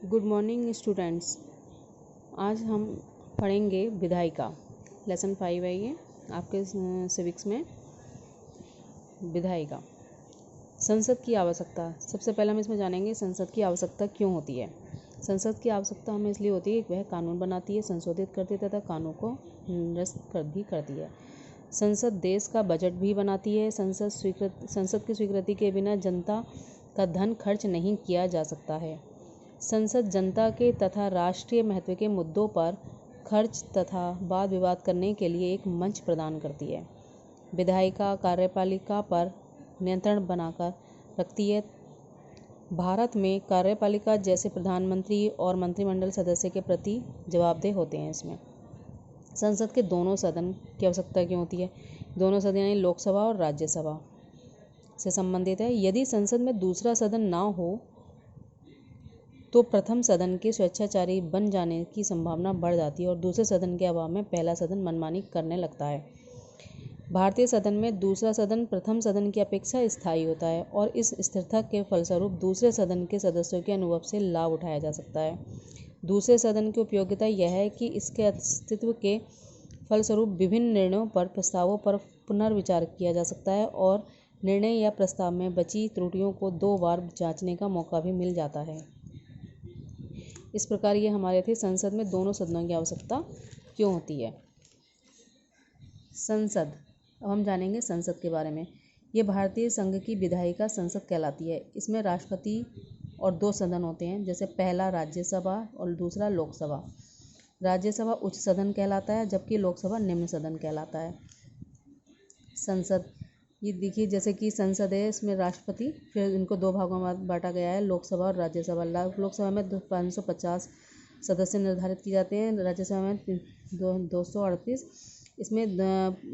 Good morning students. आज हम पढ़ेंगे विधायिका। लेसन 5 है ये आपके सिविक्स में। विधायिका, संसद की आवश्यकता। सबसे पहले हम इसमें जानेंगे संसद की आवश्यकता क्यों होती है। संसद की आवश्यकता हमें इसलिए होती है कि वह कानून बनाती है, संशोधित करती है तथा कानून को निरस्त भी करती है। संसद देश का बजट भी बनाती है। संसद की स्वीकृति के बिना जनता का धन खर्च नहीं किया जा सकता है। संसद जनता के तथा राष्ट्रीय महत्व के मुद्दों पर खर्च तथा वाद विवाद करने के लिए एक मंच प्रदान करती है। विधायिका कार्यपालिका पर नियंत्रण बनाकर रखती है। भारत में कार्यपालिका जैसे प्रधानमंत्री और मंत्रिमंडल सदस्य के प्रति जवाबदेह होते हैं। इसमें संसद के दोनों सदन की आवश्यकता क्यों होती है। दोनों सदन यानी लोकसभा और राज्यसभा से संबंधित है। यदि संसद में दूसरा सदन ना हो तो प्रथम सदन के स्वेच्छाचारी बन जाने की संभावना बढ़ जाती है और दूसरे सदन के अभाव में पहला सदन मनमानी करने लगता है। भारतीय सदन में दूसरा सदन प्रथम सदन की अपेक्षा स्थायी होता है और इस स्थिरता के फलस्वरूप दूसरे सदन के सदस्यों के अनुभव से लाभ उठाया जा सकता है। दूसरे सदन की उपयोगिता यह है कि इसके अस्तित्व के फलस्वरूप विभिन्न निर्णयों पर प्रस्तावों पर पुनर्विचार किया जा सकता है और निर्णय या प्रस्ताव में बची त्रुटियों को 2 बार जांचने का मौका भी मिल जाता है। इस प्रकार ये हमारे थे संसद में दोनों सदनों की आवश्यकता क्यों होती है। संसद, अब हम जानेंगे संसद के बारे में। ये भारतीय संघ की विधायिका संसद कहलाती है। इसमें राष्ट्रपति और 2 सदन होते हैं, जैसे पहला राज्यसभा और दूसरा लोकसभा। राज्यसभा उच्च सदन कहलाता है जबकि लोकसभा निम्न सदन कहलाता है। संसद, ये देखिए जैसे कि संसद है, इसमें राष्ट्रपति, फिर इनको 2 भागों में बांटा गया है, लोकसभा और राज्यसभा। लोकसभा में 550 सदस्य निर्धारित किए जाते हैं, राज्यसभा में 238। इसमें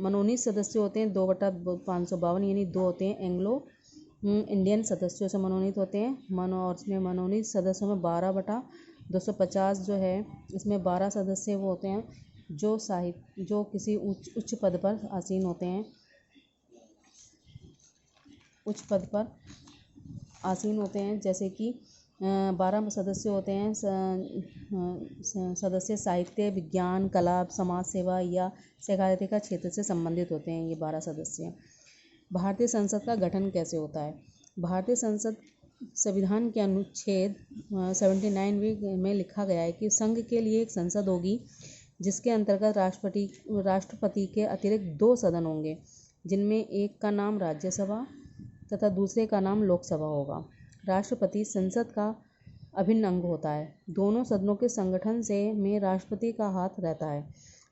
मनोनीत सदस्य होते हैं 2/552, यानी 2 होते हैं एंग्लो इंडियन सदस्यों से मनोनीत होते हैं। और इसमें मनोनीत सदस्यों में 12/250 जो है, इसमें 12 सदस्य वो होते हैं जो किसी उच्च पद पर आसीन होते हैं, उच्च पद पर आसीन होते हैं। जैसे कि 12 सदस्य होते हैं सदस्य साहित्य, विज्ञान, कला, समाज सेवा या सहकारिता क्षेत्र से संबंधित होते हैं। ये 12 सदस्य। भारतीय संसद का गठन कैसे होता है। भारतीय संसद संविधान के अनुच्छेद 79 में लिखा गया है कि संघ के लिए एक संसद होगी जिसके अंतर्गत राष्ट्रपति के अतिरिक्त 2 सदन होंगे, जिनमें एक का नाम राज्यसभा तथा दूसरे का नाम लोकसभा होगा। राष्ट्रपति संसद का अभिन्न अंग होता है। दोनों सदनों के संगठन में राष्ट्रपति का हाथ रहता है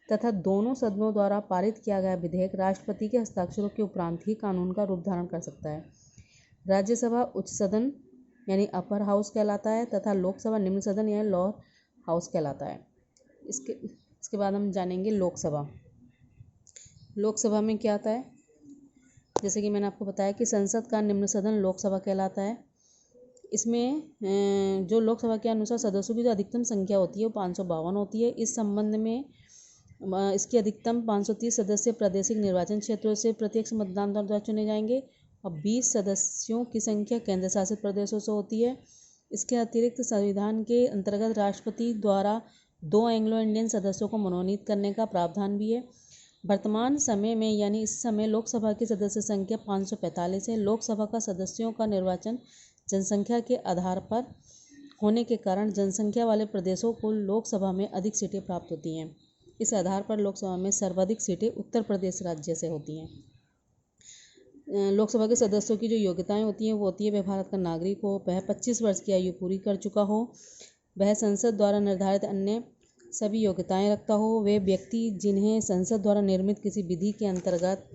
तथा दोनों सदनों द्वारा पारित किया गया विधेयक राष्ट्रपति के हस्ताक्षरों के उपरांत ही कानून का रूप धारण कर सकता है। राज्यसभा उच्च सदन यानी अपर हाउस कहलाता है तथा लोकसभा निम्न सदन यानी लोअर हाउस कहलाता है। इसके बाद हम जानेंगे लोकसभा। लोकसभा में क्या आता है, जैसे कि मैंने आपको बताया कि संसद का निम्न सदन लोकसभा कहलाता है। इसमें जो लोकसभा के अनुसार सदस्यों की जो अधिकतम संख्या होती है वो 552 होती है। इस संबंध में इसकी अधिकतम 530 सदस्य प्रादेशिक निर्वाचन क्षेत्रों से प्रत्यक्ष मतदान द्वारा चुने जाएंगे और 20 सदस्यों की संख्या केंद्र शासित प्रदेशों से होती है। इसके अतिरिक्त संविधान के अंतर्गत राष्ट्रपति द्वारा 2 एंग्लो इंडियन सदस्यों को मनोनीत करने का प्रावधान भी है। वर्तमान समय में यानी इस समय लोकसभा की सदस्य संख्या 545 है। लोकसभा का सदस्यों का निर्वाचन जनसंख्या के आधार पर होने के कारण जनसंख्या वाले प्रदेशों को लोकसभा में अधिक सीटें प्राप्त होती हैं। इस आधार पर लोकसभा में सर्वाधिक सीटें उत्तर प्रदेश राज्य से होती हैं। लोकसभा के सदस्यों की जो योग्यताएं होती हैं वो होती है वह भारत का नागरिक हो, वह 25 वर्ष की आयु पूरी कर चुका हो, वह संसद द्वारा निर्धारित अन्य सभी योग्यताएं रखता हो, वे व्यक्ति जिन्हें संसद द्वारा निर्मित किसी विधि के अंतर्गत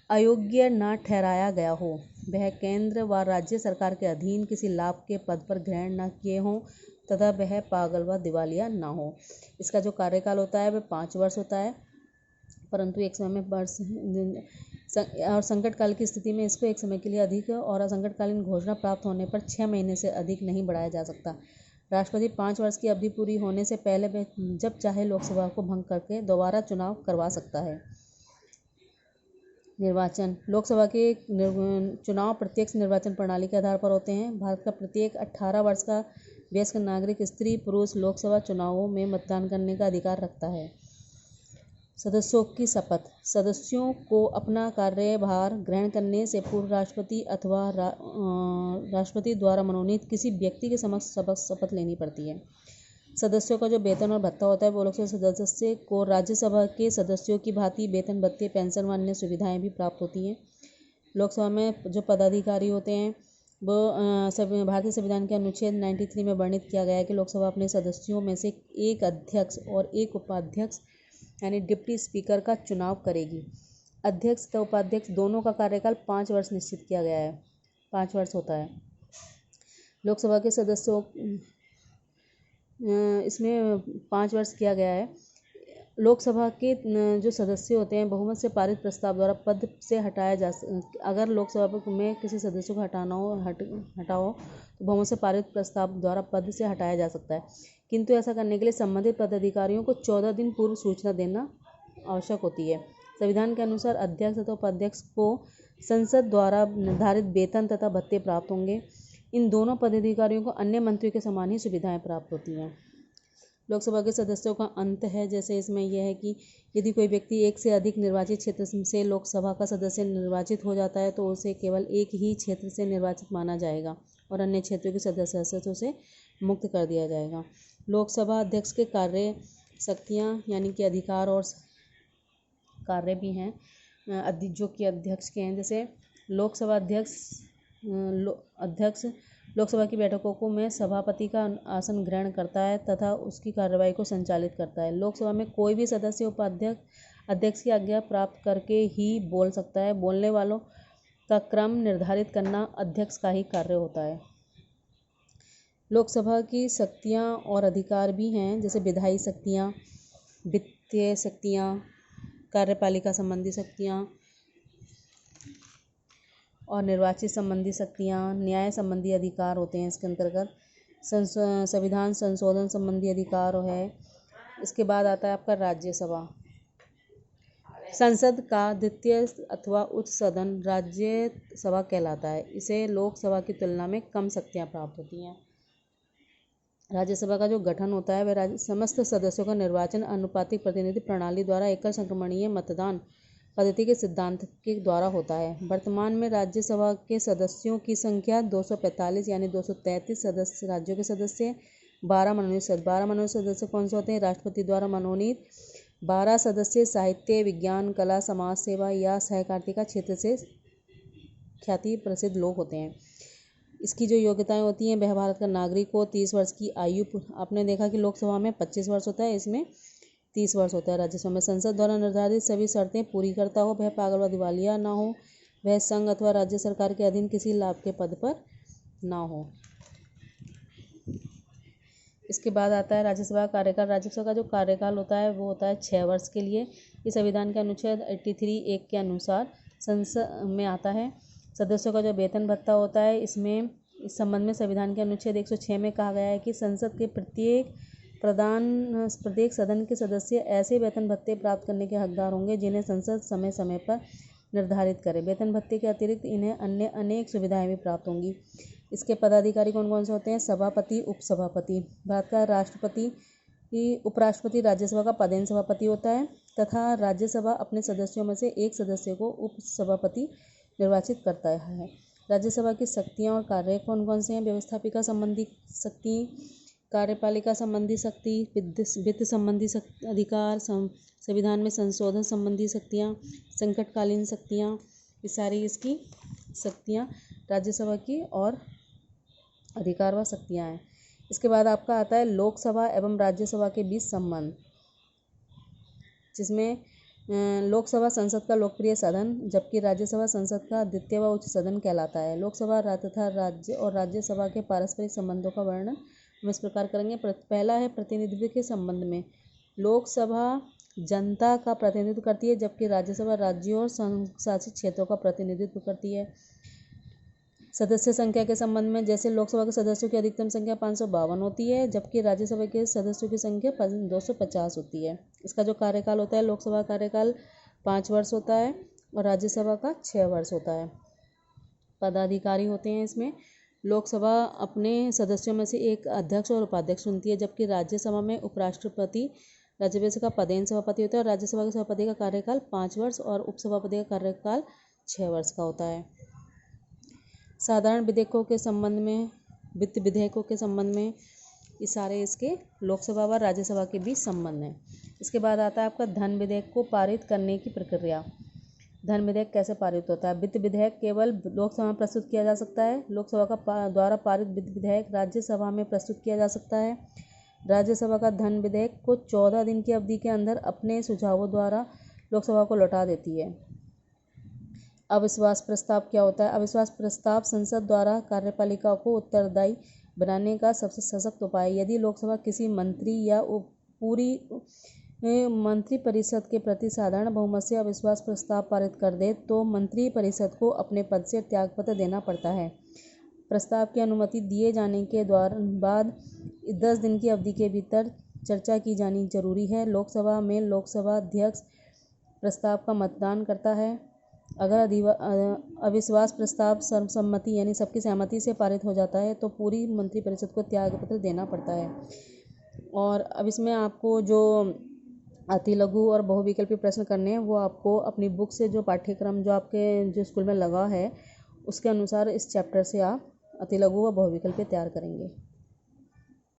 अयोग्य न ठहराया गया हो, वह केंद्र व राज्य सरकार के अधीन किसी लाभ के पद पर ग्रहण न किए हों तथा वह पागल व दिवालिया न हो। इसका जो कार्यकाल होता है वह 5 वर्ष होता है, परंतु एक समय में और संकटकाल की स्थिति में इसको एक समय के लिए अधिक और असंकटकालीन घोषणा प्राप्त होने पर 6 महीने से अधिक नहीं बढ़ाया जा सकता। राष्ट्रपति 5 वर्ष की अवधि पूरी होने से पहले वह जब चाहे लोकसभा को भंग करके दोबारा चुनाव करवा सकता है। निर्वाचन। लोकसभा के चुनाव प्रत्यक्ष निर्वाचन प्रणाली के आधार पर होते हैं। भारत का प्रत्येक 18 वर्ष का वयस्क नागरिक स्त्री पुरुष लोकसभा चुनावों में मतदान करने का अधिकार रखता है। सदस्यों की शपथ। सदस्यों को अपना कार्यभार ग्रहण करने से पूर्व राष्ट्रपति अथवा राष्ट्रपति द्वारा मनोनीत किसी व्यक्ति के समक्ष शपथ लेनी पड़ती है। सदस्यों का जो वेतन और भत्ता होता है वो लोकसभा सदस्य को राज्यसभा के सदस्यों की भांति वेतन भत्ते पेंशन व अन्य सुविधाएं भी प्राप्त होती हैं। लोकसभा में जो पदाधिकारी होते हैं वो भारतीय संविधान के अनुच्छेद 93 में वर्णित किया गया है कि लोकसभा अपने सदस्यों में से एक अध्यक्ष और एक उपाध्यक्ष यानी डिप्टी स्पीकर का चुनाव करेगी। अध्यक्ष तथा उपाध्यक्ष दोनों का कार्यकाल 5 वर्ष निश्चित किया गया है, 5 वर्ष होता है। लोकसभा के सदस्यों इसमें 5 वर्ष किया गया है। लोकसभा के जो सदस्य होते हैं बहुमत से पारित प्रस्ताव द्वारा पद से हटाया अगर लोकसभा में किसी सदस्य को हटाओ तो बहुमत से पारित प्रस्ताव द्वारा पद से हटाया जा सकता है, किंतु ऐसा करने के लिए संबंधित पदाधिकारियों को 14 दिन पूर्व सूचना देना आवश्यक होती है। संविधान के अनुसार अध्यक्ष तथा उपाध्यक्ष को संसद द्वारा निर्धारित वेतन तथा भत्ते प्राप्त होंगे। इन दोनों पदाधिकारियों को अन्य मंत्रियों के समान ही सुविधाएं प्राप्त होती हैं। लोकसभा के सदस्यों का अंत है, जैसे इसमें यह है कि यदि कोई व्यक्ति एक से अधिक निर्वाचित क्षेत्र से लोकसभा का सदस्य निर्वाचित हो जाता है तो उसे केवल एक ही क्षेत्र से निर्वाचित माना जाएगा और अन्य क्षेत्रों की सदस्यत्व से मुक्त कर दिया जाएगा। लोकसभा अध्यक्ष के कार्य शक्तियाँ यानी कि अधिकार और कार्य भी हैं जो कि अध्यक्ष के हैं। जैसे लोकसभा अध्यक्ष लोकसभा की बैठकों में सभापति का आसन ग्रहण करता है तथा उसकी कार्यवाही को संचालित करता है। लोकसभा में कोई भी सदस्य अध्यक्ष की आज्ञा प्राप्त करके ही बोल सकता है। बोलने वालों का क्रम निर्धारित करना अध्यक्ष का ही कार्य होता है। लोकसभा की शक्तियाँ और अधिकार भी हैं, जैसे विधायी शक्तियाँ, वित्तीय शक्तियाँ, कार्यपालिका संबंधी शक्तियाँ और निर्वाचित संबंधी शक्तियाँ, न्याय संबंधी अधिकार होते हैं इसके अंतर्गत। संविधान संशोधन संबंधी अधिकार है। इसके बाद आता है आपका राज्यसभा। संसद का द्वितीय अथवा उच्च सदन राज्यसभा कहलाता है। इसे लोकसभा की तुलना में कम शक्तियाँ प्राप्त होती हैं। राज्यसभा का जो गठन होता है वह समस्त सदस्यों का निर्वाचन अनुपातिक प्रतिनिधि प्रणाली द्वारा एकल संक्रमणीय मतदान पद्धति के सिद्धांत के द्वारा होता है। वर्तमान में राज्यसभा के सदस्यों की संख्या 245 यानी 233 सदस्य राज्यों के सदस्य, 12 मनोनीत सदस्य कौन से होते हैं? राष्ट्रपति द्वारा मनोनीत। 12 सदस्य साहित्य, विज्ञान, कला, समाज सेवा या सहकारिता क्षेत्र से ख्याति प्रसिद्ध लोग होते हैं। इसकी जो योग्यताएं होती हैं, वह भारत का नागरिक हो, 30 वर्ष की आयु, आपने देखा कि लोकसभा में 25 वर्ष होता है, इसमें 30 वर्ष होता है। राज्यसभा में संसद द्वारा निर्धारित सभी शर्तें पूरी करता हो, वह पागल व दिवालिया ना हो, वह संघ अथवा राज्य सरकार के अधीन किसी लाभ के पद पर ना हो। इसके बाद आता है राज्यसभा का कार्यकाल। राज्यसभा का जो कार्यकाल होता है वो होता है 6 वर्ष के लिए। इस संविधान के अनुच्छेद 83(1) के अनुसार संसद में आता है। सदस्यों का जो वेतन भत्ता होता है इस संबंध में संविधान के अनुच्छेद 106 में कहा गया है कि संसद के प्रत्येक सदन के सदस्य ऐसे वेतन भत्ते प्राप्त करने के हकदार होंगे जिन्हें संसद समय समय पर निर्धारित करे। वेतन भत्ते के अतिरिक्त इन्हें अन्य अनेक सुविधाएं भी प्राप्त होंगी। इसके पदाधिकारी कौन कौन से होते हैं? सभापति, उपसभापति। भारत का राष्ट्रपति, उपराष्ट्रपति राज्यसभा का पदेन सभापति होता है तथा राज्यसभा अपने सदस्यों में से एक सदस्य को उपसभापति निर्वाचित करता है। राज्यसभा की शक्तियाँ और कार्य कौन कौन से हैं? व्यवस्थापिका संबंधी शक्ति, कार्यपालिका संबंधी शक्ति, वित्त संबंधी अधिकार, संविधान में संशोधन संबंधी शक्तियाँ, संकटकालीन शक्तियाँ, ये सारी इसकी शक्तियाँ राज्यसभा की और अधिकार व शक्तियाँ हैं। इसके बाद आपका आता है लोकसभा एवं राज्यसभा के बीच संबंध, जिसमें लोकसभा संसद का लोकप्रिय सदन जबकि राज्यसभा संसद का द्वितीय व उच्च सदन कहलाता है। लोकसभा तथा राज्य और राज्यसभा के पारस्परिक संबंधों का वर्णन हम इस प्रकार करेंगे। पहला है प्रतिनिधित्व के संबंध में। लोकसभा जनता का प्रतिनिधित्व करती है जबकि राज्यसभा राज्यों और संघ-शासित क्षेत्रों का प्रतिनिधित्व करती है। सदस्य संख्या के संबंध में, जैसे लोकसभा के सदस्यों की अधिकतम संख्या 552 होती है जबकि राज्यसभा के सदस्यों की संख्या 250 होती है। इसका जो कार्यकाल होता है, लोकसभा कार्यकाल 5 वर्ष होता है और राज्यसभा का 6 वर्ष होता है। पदाधिकारी होते हैं इसमें। लोकसभा अपने सदस्यों में से एक अध्यक्ष और उपाध्यक्ष चुनती है, जबकि राज्यसभा में उपराष्ट्रपति राज्यसभा का पदेन सभापति होता है और राज्यसभा के सभापति का कार्यकाल 5 वर्ष और उपसभापति का कार्यकाल 6 वर्ष का होता है। साधारण विधेयकों के संबंध में, वित्त विधेयकों के संबंध में ये सारे इसके लोकसभा व राज्यसभा के बीच संबंध हैं। इसके बाद आता है आपका धन विधेयक को पारित करने की प्रक्रिया। धन विधेयक कैसे पारित होता है? वित्त विधेयक केवल लोकसभा में प्रस्तुत किया जा सकता है। लोकसभा का द्वारा पारित वित्त विधेयक राज्यसभा में प्रस्तुत किया जा सकता है। राज्यसभा का धन विधेयक को 14 दिन की अवधि के अंदर अपने सुझावों द्वारा लोकसभा को लौटा देती है। अविश्वास प्रस्ताव क्या होता है? अविश्वास प्रस्ताव संसद द्वारा कार्यपालिका को उत्तरदायी बनाने का सबसे सशक्त उपाय है। यदि लोकसभा किसी मंत्री या पूरी मंत्रिपरिषद के प्रति साधारण बहुमत से अविश्वास प्रस्ताव पारित कर दे तो मंत्रिपरिषद को अपने पद से त्यागपत्र देना पड़ता है। प्रस्ताव की अनुमति दिए जाने के बाद 10 दिन की अवधि के भीतर चर्चा की जानी जरूरी है। लोकसभा में लोकसभा अध्यक्ष प्रस्ताव का मतदान करता है। अगर अविश्वास प्रस्ताव सर्वसम्मति यानी सबकी सहमति से पारित हो जाता है तो पूरी मंत्रिपरिषद को त्यागपत्र देना पड़ता है। और अब इसमें आपको जो अति लघु और बहुविकल्पी प्रश्न करने हैं वो आपको अपनी बुक से, जो पाठ्यक्रम जो आपके जो स्कूल में लगा है उसके अनुसार इस चैप्टर से आप अति लघु व बहुविकल्पी तैयार करेंगे।